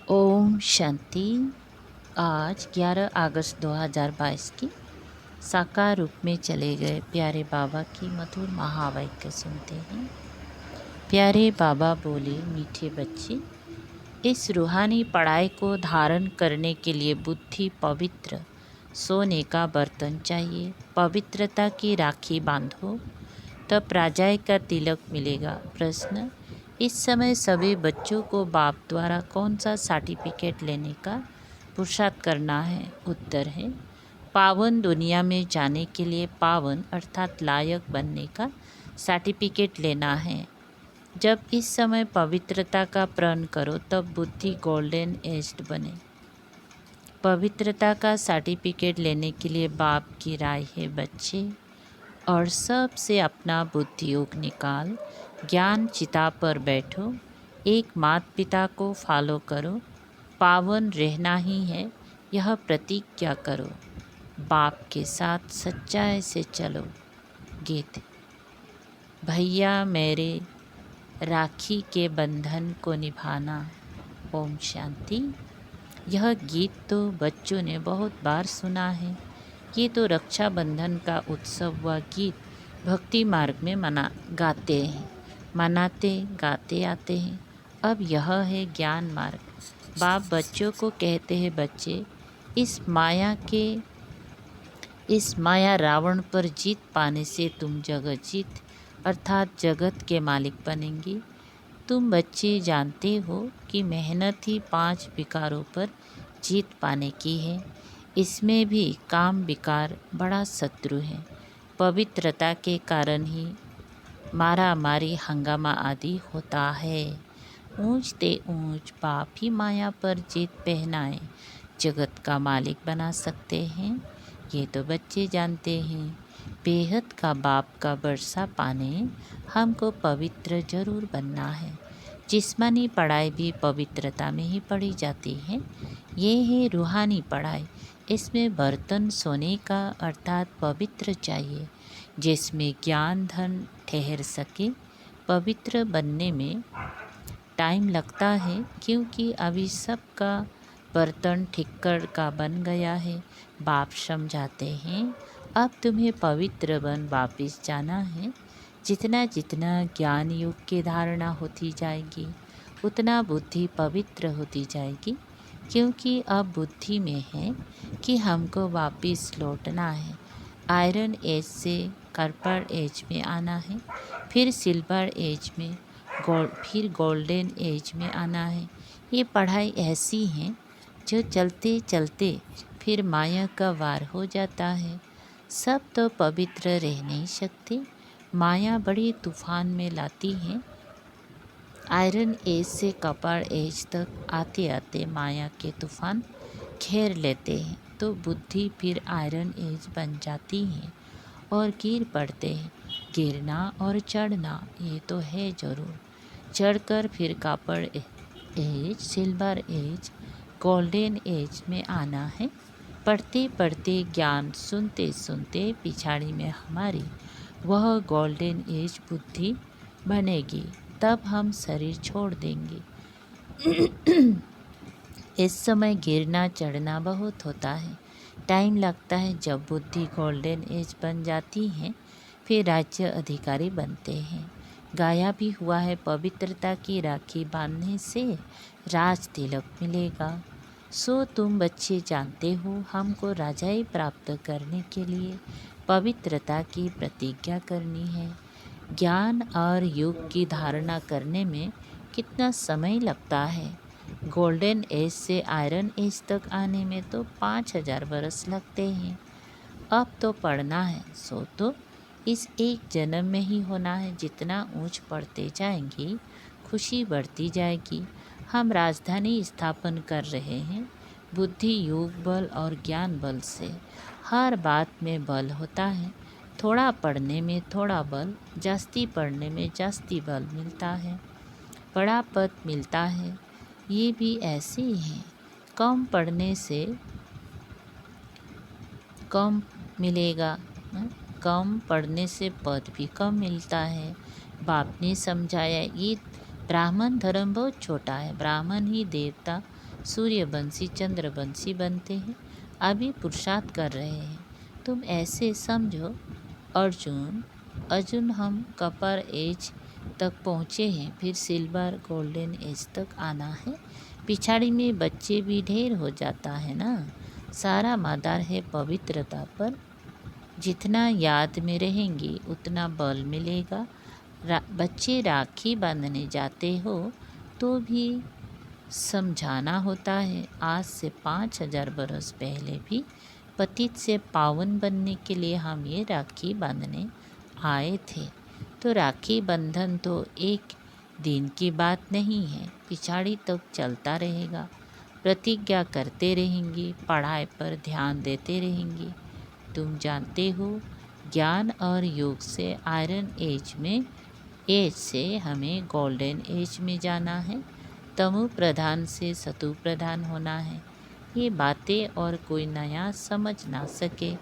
ओम शांति। आज 11 अगस्त 2022 की साकार रूप में चले गए प्यारे बाबा की मधुर महावाक्य सुनते हैं। प्यारे बाबा बोले, मीठे बच्चे, इस रूहानी पढ़ाई को धारण करने के लिए बुद्धि पवित्र सोने का बर्तन चाहिए। पवित्रता की राखी बांधो, तब राजाई का तिलक मिलेगा। प्रश्न, इस समय सभी बच्चों को बाप द्वारा कौन सा सर्टिफिकेट लेने का पुरुषार्थ करना है? उत्तर है, पावन दुनिया में जाने के लिए पावन अर्थात लायक बनने का सर्टिफिकेट लेना है। जब इस समय पवित्रता का प्रण करो तब बुद्धि गोल्डन एज्ड बने। पवित्रता का सर्टिफिकेट लेने के लिए बाप की राय है बच्चे, और सबसे अपना बुद्धि योग निकाल ज्ञान चिता पर बैठो। एक माता पिता को फॉलो करो, पावन रहना ही है यह प्रतिज्ञा करो। बाप के साथ सच्चाई से चलो। गीत। भैया मेरे राखी के बंधन को निभाना। ओम शांति। यह गीत तो बच्चों ने बहुत बार सुना है। ये तो रक्षाबंधन का उत्सव व गीत भक्ति मार्ग में गाते आते हैं। अब यह है ज्ञान मार्ग। बाप बच्चों को कहते हैं, बच्चे, इस माया रावण पर जीत पाने से तुम जगत जीत अर्थात जगत के मालिक बनेंगे। तुम बच्चे जानते हो कि मेहनत ही 5 विकारों पर जीत पाने की है। इसमें भी काम विकार बड़ा शत्रु है। पवित्रता के कारण ही मारा मारी हंगामा आदि होता है। ऊंच ते ऊंच बाप ही माया पर जीत पहनाए जगत का मालिक बना सकते हैं। ये तो बच्चे जानते हैं। बेहद का बाप का वर्षा पाने हमको पवित्र जरूर बनना है। जिस्मानी पढ़ाई भी पवित्रता में ही पढ़ी जाती है। ये है रूहानी पढ़ाई। इसमें बर्तन सोने का अर्थात पवित्र चाहिए, जिसमें ज्ञान धन ठहर सके। पवित्र बनने में टाइम लगता है, क्योंकि अभी सबका बर्तन ठिक्कर का बन गया है। बाप समझाते हैं, अब तुम्हें पवित्र बन वापिस जाना है। जितना जितना ज्ञान युग की धारणा होती जाएगी, उतना बुद्धि पवित्र होती जाएगी, क्योंकि अब बुद्धि में है कि हमको वापिस लौटना है। आयरन एज से कॉपर एज में आना है, फिर सिल्वर एज में, फिर गोल्डन एज में आना है। ये पढ़ाई ऐसी है जो चलते चलते फिर माया का वार हो जाता है। सब तो पवित्र रह नहीं सकते। माया बड़ी तूफान में लाती है। आयरन एज से कॉपर एज तक आते आते माया के तूफान घेर लेते हैं, तो बुद्धि फिर आयरन एज बन जाती है और गिर पड़ते हैं। गिरना और चढ़ना ये तो है ज़रूर। चढ़कर फिर copper age, silver age, golden age में आना है। पढ़ते पढ़ते ज्ञान सुनते सुनते पिछाड़ी में हमारी वह गोल्डन एज बुद्धि बनेगी। तब हम शरीर छोड़ देंगे। इस समय गिरना चढ़ना बहुत होता है, टाइम लगता है। जब बुद्धि गोल्डन एज बन जाती है, फिर राज्य अधिकारी बनते हैं। गाया भी हुआ है, पवित्रता की राखी बांधने से राज तिलक मिलेगा। सो तुम बच्चे जानते हो, हमको राजाई प्राप्त करने के लिए पवित्रता की प्रतिज्ञा करनी है। ज्ञान और युग की धारणा करने में कितना समय लगता है। गोल्डन एज से आयरन एज तक आने में तो 5000 बरस लगते हैं। अब तो पढ़ना है, सो तो इस एक जन्म में ही होना है। जितना ऊंच पढ़ते जाएंगे, खुशी बढ़ती जाएगी। हम राजधानी स्थापन कर रहे हैं। बुद्धि योग बल और ज्ञान बल से हर बात में बल होता है। थोड़ा पढ़ने में थोड़ा बल, जास्ती पढ़ने में जास्ती बल मिलता है, बड़ा पद मिलता है। ये भी ऐसे ही है। कम पढ़ने से कम मिलेगा, कम पढ़ने से पद भी कम मिलता है। बाप ने समझाया, ये ब्राह्मण धर्म बहुत छोटा है। ब्राह्मण ही देवता सूर्यवंशी चंद्रवंशी बनते हैं। अभी पुरुषार्थ कर रहे हैं। तुम ऐसे समझो अर्जुन, अर्जुन हम कपर एज तक पहुँचे हैं, फिर सिल्वर गोल्डन एज तक आना है। पिछाड़ी में बच्चे भी ढेर हो जाता है ना। सारा मदार है पवित्रता पर। जितना याद में रहेंगी उतना बल मिलेगा। बच्चे राखी बांधने जाते हो तो भी समझाना होता है। आज से 5000 बरस पहले भी पतित से पावन बनने के लिए हम ये राखी बांधने आए थे। तो राखी बंधन तो एक दिन की बात नहीं है, पिछाड़ी तक चलता रहेगा। प्रतिज्ञा करते रहेंगी, पढ़ाई पर ध्यान देते रहेंगी। तुम जानते हो ज्ञान और योग से आयरन एज से हमें गोल्डन एज में जाना है। तमु प्रधान से सतु प्रधान होना है। ये बातें और कोई नया समझ ना सके,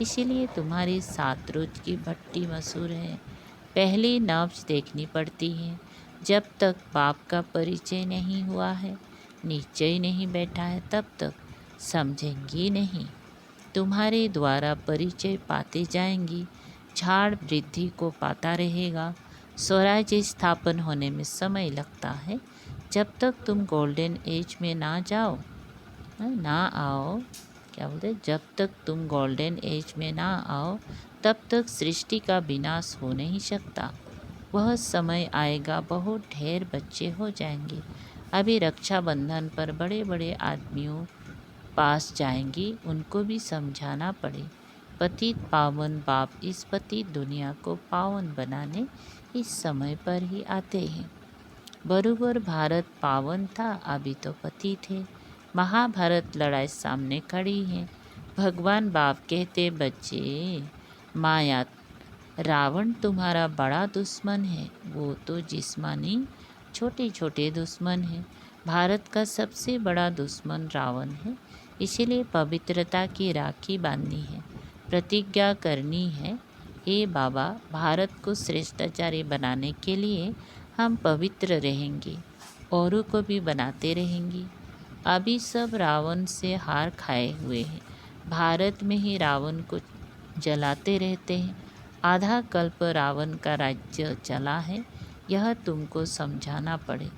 इसीलिए तुम्हारी 7 रोज की भट्टी मशहूर है। पहले नब्ज देखनी पड़ती है। जब तक बाप का परिचय नहीं हुआ है, निश्चय नहीं बैठा है, तब तक समझेंगी नहीं। तुम्हारे द्वारा परिचय पाते जाएंगी। झाड़ वृद्धि को पाता रहेगा। स्वराज्य स्थापन होने में समय लगता है। जब तक तुम गोल्डन एज में ना जाओ, ना आओ, क्या बोलते, जब तक तुम गोल्डन एज में ना आओ तब तक सृष्टि का विनाश हो नहीं सकता। वह समय आएगा, बहुत ढेर बच्चे हो जाएंगे। अभी रक्षाबंधन पर बड़े बड़े आदमियों पास जाएंगी, उनको भी समझाना पड़े। पतित पावन बाप इस पतित दुनिया को पावन बनाने इस समय पर ही आते हैं। बरोबर भारत पावन था, अभी तो पतित है। महाभारत लड़ाई सामने खड़ी है। भगवान बाप कहते, बच्चे माया रावण तुम्हारा बड़ा दुश्मन है, वो तो जिस्मानी छोटे छोटे दुश्मन हैं। भारत का सबसे बड़ा दुश्मन रावण है। इसीलिए पवित्रता की राखी बांधनी है, प्रतिज्ञा करनी है। हे बाबा, भारत को श्रेष्ठाचार्य बनाने के लिए हम पवित्र रहेंगे, औरों को भी बनाते रहेंगे। अभी सब रावण से हार खाए हुए हैं। भारत में ही रावण को जलाते रहते हैं। आधा कल्प रावण का राज्य चला है, यह तुमको समझाना पड़े।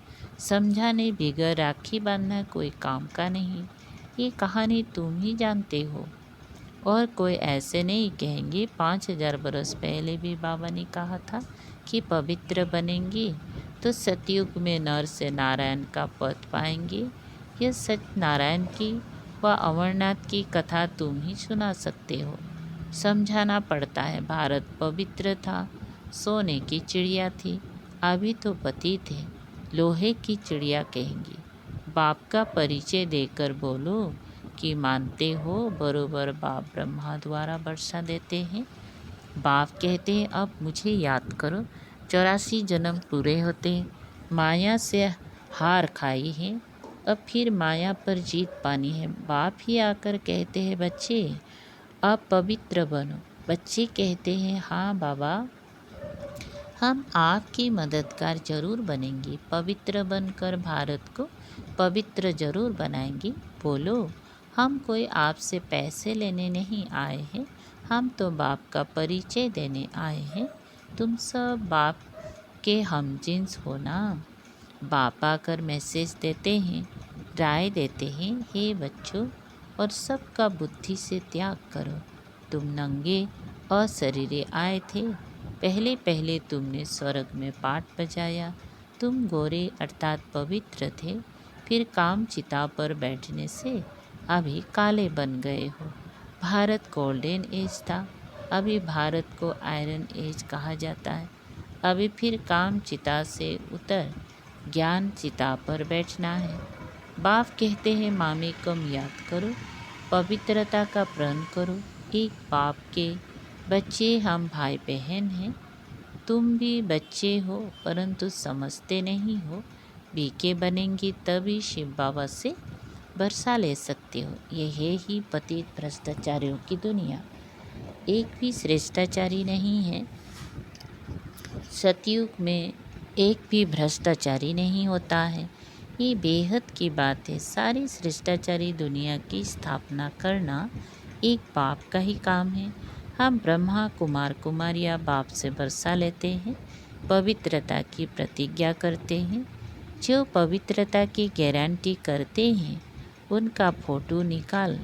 समझाने बिगर राखी बांधना कोई काम का नहीं। ये कहानी तुम ही जानते हो और कोई ऐसे नहीं कहेंगे। 5000 बरस पहले भी बाबा ने कहा था कि पवित्र बनेंगे तो सतयुग में नर से नारायण का पद पाएंगे। यह सत्यनारायण की व अमरनाथ की कथा तुम ही सुना सकते हो। समझाना पड़ता है। भारत पवित्र था, सोने की चिड़िया थी, अभी तो पतित है, लोहे की चिड़िया कहेंगी। बाप का परिचय देकर बोलो कि मानते हो। बरोबर बाप ब्रह्मा द्वारा वर्षा देते हैं। बाप कहते हैं, अब मुझे याद करो, 84 जन्म पूरे होते हैं, माया से हार खाई है, अब फिर माया पर जीत पानी है। बाप ही आकर कहते हैं, बच्चे अब पवित्र बनो। बच्चे कहते हैं, हाँ बाबा, हम आपकी मददगार जरूर बनेंगे, पवित्र बनकर भारत को पवित्र जरूर बनाएंगे। बोलो, हम कोई आपसे पैसे लेने नहीं आए हैं, हम तो बाप का परिचय देने आए हैं। तुम सब बाप के हमजिन्स हो ना। बाप आकर मैसेज देते हैं, राय देते हैं, हे बच्चों, और सबका बुद्धि से त्याग करो। तुम नंगे और शरीरे आए थे, पहले पहले तुमने स्वर्ग में पाठ बजाया। तुम गोरे अर्थात पवित्र थे, फिर काम चिता पर बैठने से अभी काले बन गए हो। भारत गोल्डन एज था, अभी भारत को आयरन एज कहा जाता है। अभी फिर काम चिता से उतर ज्ञान चिता पर बैठना है। बाप कहते हैं, मामी कम याद करो, पवित्रता का प्रण करो। एक बाप के बच्चे हम भाई बहन हैं। तुम भी बच्चे हो परंतु समझते नहीं हो। बीके बनेंगी तभी शिव बाबा से वर्षा ले सकते हो। ये है ही पतित भ्रष्टाचारियों की दुनिया। एक भी श्रेष्ठाचारी नहीं है। सतयुग में एक भी भ्रष्टाचारी नहीं होता है। ये बेहद की बात है। सारी शिष्टाचारी दुनिया की स्थापना करना एक बाप का ही काम है। हम ब्रह्मा कुमार कुमारियाँ बाप से वर्षा लेते हैं, पवित्रता की प्रतिज्ञा करते हैं। जो पवित्रता की गारंटी करते हैं उनका फ़ोटो निकाल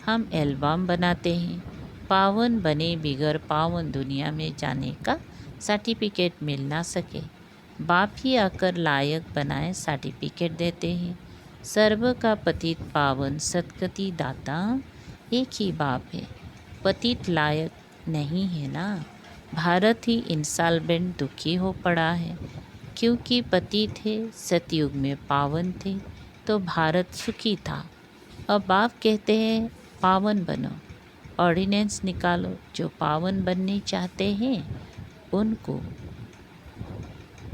हम एल्बम बनाते हैं। पावन बने बिगर पावन दुनिया में जाने का सर्टिफिकेट मिल ना सके, बाप ही आकर लायक बनाए सर्टिफिकेट देते हैं। सर्व का पतित पावन सदगति दाता एक ही बाप है। पतित लायक नहीं है ना। भारत ही इंसॉल्वेंट दुखी हो पड़ा है क्योंकि पतित थे। सतयुग में पावन थे तो भारत सुखी था। अब बाप कहते हैं पावन बनो, ऑर्डिनेंस निकालो। जो पावन बनने चाहते हैं उनको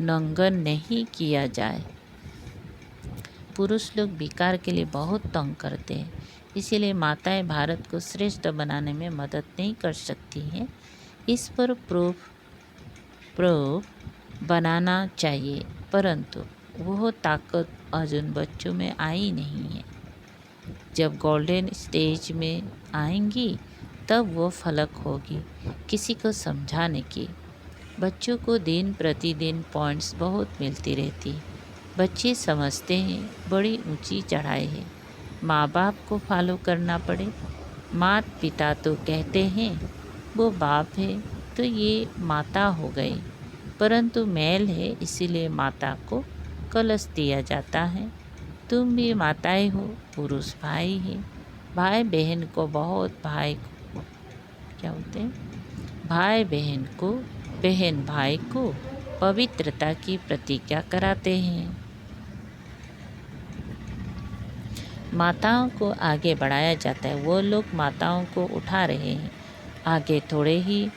नंगन नहीं किया जाए। पुरुष लोग विकार के लिए बहुत तंग करते हैं, इसीलिए माताएं भारत को श्रेष्ठ बनाने में मदद नहीं कर सकती हैं। इस पर प्रूफ बनाना चाहिए, परंतु वह ताकत अर्जुन बच्चों में आई नहीं है। जब गोल्डन स्टेज में आएंगी तब वो फलक होगी किसी को समझाने की। बच्चों को दिन प्रतिदिन पॉइंट्स बहुत मिलती रहती। बच्चे समझते हैं बड़ी ऊंची चढ़ाई है, माँ बाप को फॉलो करना पड़े। माता पिता तो कहते हैं वो बाप है तो ये माता हो गई, परंतु मेल है इसीलिए माता को कलश दिया जाता है। तुम भी माताएं हो, पुरुष भाई है। भाई बहन को बहुत भाई को क्या बोलते हैं, भाई बहन को, बहन भाई को पवित्रता की प्रतिज्ञा कराते हैं। माताओं को आगे बढ़ाया जाता है। वो लोग माताओं को उठा रहे हैं आगे। थोड़े ही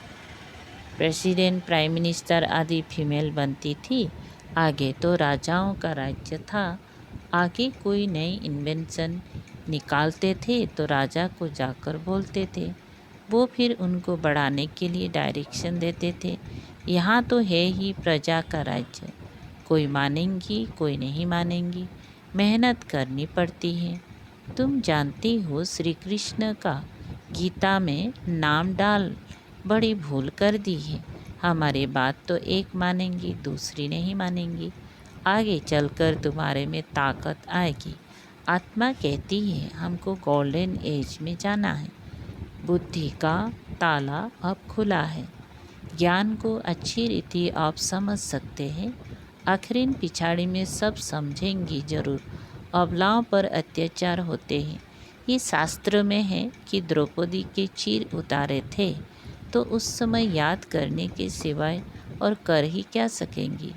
प्रेसिडेंट, प्राइम मिनिस्टर आदि फीमेल बनती थी। आगे तो राजाओं का राज्य था। आगे कोई नई इन्वेंशन निकालते थे तो राजा को जाकर बोलते थे, वो फिर उनको बढ़ाने के लिए डायरेक्शन देते थे। यहाँ तो है ही प्रजा का राज्य, कोई मानेंगी कोई नहीं मानेंगी, मेहनत करनी पड़ती है। तुम जानती हो श्री कृष्ण का गीता में नाम डाल बड़ी भूल कर दी है। हमारी बात तो एक मानेंगी, दूसरी नहीं मानेंगी। आगे चलकर तुम्हारे में ताकत आएगी। आत्मा कहती है हमको गोल्डन एज में जाना है। बुद्धि का ताला अब खुला है। ज्ञान को अच्छी रीति आप समझ सकते हैं। आखिरी पिछाड़ी में सब समझेंगी जरूर। अबलाओं पर अत्याचार होते हैं। ये शास्त्र में है कि द्रौपदी के चीर उतारे थे तो उस समय याद करने के सिवाय और कर ही क्या सकेंगी।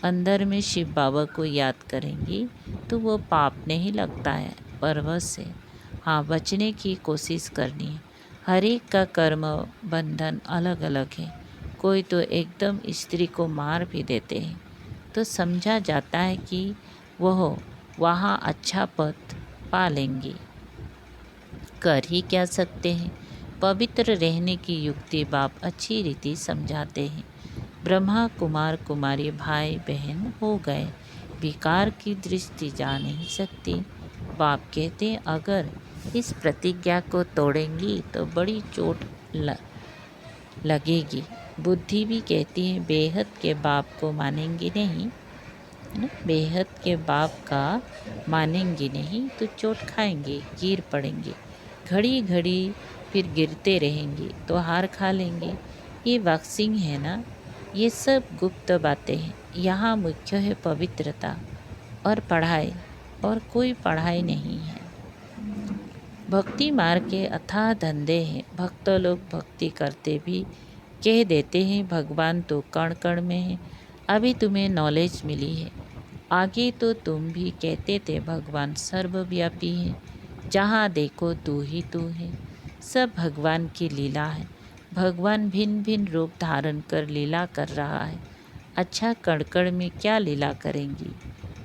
अंदर में शिव बाबा को याद करेंगी तो वो पाप नहीं लगता है, पर्वत से। हाँ, बचने की कोशिश करनी है। हर एक का कर्म बंधन अलग अलग है। कोई तो एकदम स्त्री को मार भी देते हैं तो समझा जाता है कि वह वहाँ अच्छा पद पा लेंगी। कर ही क्या सकते हैं। पवित्र रहने की युक्ति बाप अच्छी रीति समझाते हैं। ब्रह्मा कुमार कुमारी भाई बहन हो गए, विकार की दृष्टि जा नहीं सकती। बाप कहते हैं अगर इस प्रतिज्ञा को तोड़ेंगी तो बड़ी चोट लगेगी। बुद्धि भी कहती है बेहद के बाप को मानेंगी नहीं, बेहद के बाप का मानेंगी नहीं तो चोट खाएंगे, गिर पड़ेंगे। घड़ी घड़ी फिर गिरते रहेंगे तो हार खा लेंगे। ये बॉक्सिंग है ना। ये सब गुप्त बातें हैं। यहाँ मुख्य है पवित्रता और पढ़ाई, और कोई पढ़ाई नहीं है। भक्ति मार्ग के अथाह धंधे हैं। भक्त लोग भक्ति करते भी कह देते हैं भगवान तो कण कण में है। अभी तुम्हें नॉलेज मिली है, आगे तो तुम भी कहते थे भगवान सर्वव्यापी है। जहाँ देखो तू ही तू है। सब भगवान की लीला है। भगवान भिन्न भिन्न रूप धारण कर लीला कर रहा है। अच्छा, कड़कड़ में क्या लीला करेंगी।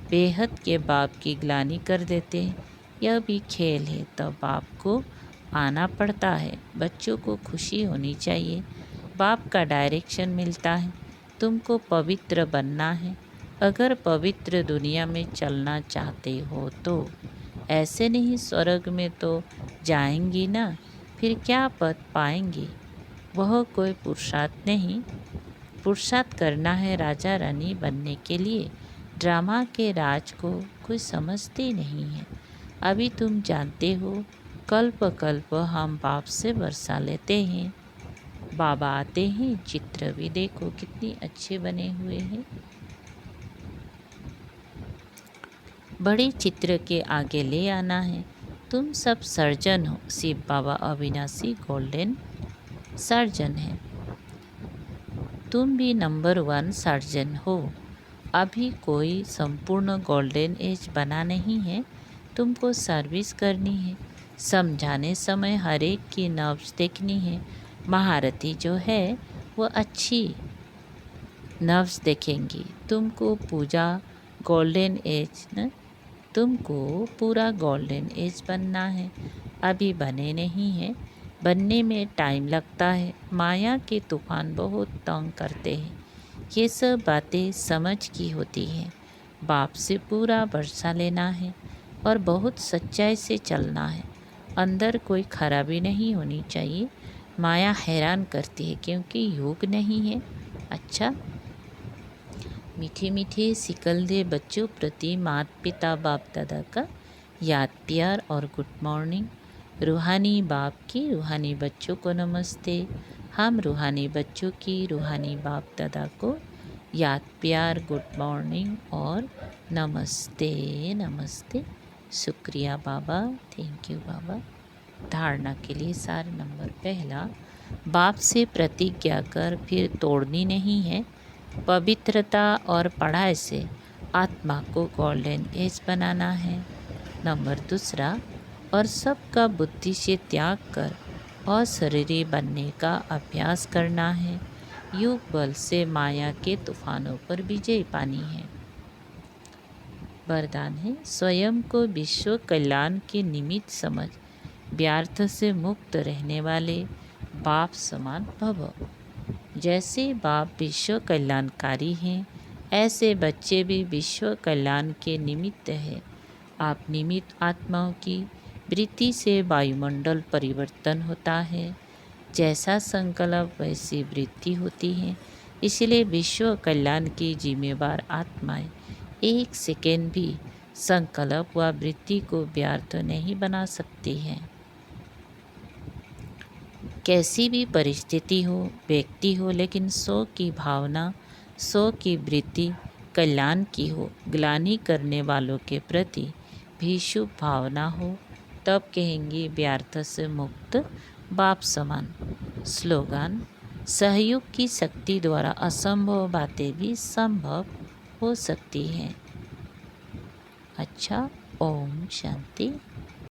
बेहद के बाप की ग्लानि कर देते हैं। यह भी खेल है तो बाप को आना पड़ता है। बच्चों को खुशी होनी चाहिए। बाप का डायरेक्शन मिलता है। तुमको पवित्र बनना है। अगर पवित्र दुनिया में चलना चाहते हो तो ऐसे नहीं स्वर्ग में तो जाएंगी ना, फिर क्या पद पाएंगी। वह कोई पुरुषार्थ नहीं, पुरुषार्थ करना है राजा रानी बनने के लिए। ड्रामा के राज को कोई समझते नहीं है। अभी तुम जानते हो, कल्प कल्प हम बाप से वर्षा लेते हैं, बाबा आते हैं। चित्र भी देखो कितनी अच्छे बने हुए हैं। बड़े चित्र के आगे ले आना है। तुम सब सर्जन हो। शिव बाबा अविनाशी गोल्डन सर्जन है। तुम भी नंबर 1 सर्जन हो। अभी कोई संपूर्ण गोल्डन एज बना नहीं है। तुमको सर्विस करनी है। समझाने समय हर एक की नर्व्स देखनी है। महारथी जो है वो अच्छी नर्व्स देखेंगी। तुमको पूजा गोल्डन एज न, तुमको पूरा गोल्डन एज बनना है। अभी बने नहीं है। बनने में टाइम लगता है। माया के तूफान बहुत तंग करते हैं। ये सब बातें समझ की होती हैं। बाप से पूरा वर्षा लेना है और बहुत सच्चाई से चलना है। अंदर कोई खराबी नहीं होनी चाहिए। माया हैरान करती है क्योंकि योग नहीं है। अच्छा, मीठे मीठे सिकल दे बच्चों प्रति माता पिता बाप दादा का याद प्यार और गुड मॉर्निंग। रूहानी बाप की रूहानी बच्चों को नमस्ते। हम रूहानी बच्चों की रूहानी बाप दादा को याद प्यार गुड मॉर्निंग और नमस्ते नमस्ते। शुक्रिया बाबा, थैंक यू बाबा। धारणा के लिए सार नंबर पहला, बाप से प्रतिज्ञा कर फिर तोड़नी नहीं है। पवित्रता और पढ़ाई से आत्मा को गोल्डन एज बनाना है। नंबर दूसरा, और सबका बुद्धि से त्याग कर अशरीरी बनने का अभ्यास करना है। योग बल से माया के तूफानों पर विजय पानी है। वरदान है, स्वयं को विश्व कल्याण के निमित्त समझ, व्यर्थ से मुक्त रहने वाले बाप समान भव। जैसे बाप विश्व कल्याणकारी हैं, ऐसे बच्चे भी विश्व कल्याण के निमित्त है। आप निमित्त आत्माओं की वृत्ति से वायुमंडल परिवर्तन होता है। जैसा संकल्प वैसी वृत्ति होती है। इसलिए विश्व कल्याण की जिम्मेवार आत्माएं एक सेकेंड भी संकल्प व वृत्ति को व्यर्थ नहीं बना सकती हैं। कैसी भी परिस्थिति हो, व्यक्ति हो, लेकिन सो की भावना, सो की वृत्ति कल्याण की हो, ग्लानि करने वालों के प्रति भी शुभ भावना हो, तब कहेंगे व्यर्थ से मुक्त बाप समान। स्लोगन, सहयोग की शक्ति द्वारा असंभव बातें भी संभव हो सकती हैं। अच्छा, ओम शांति।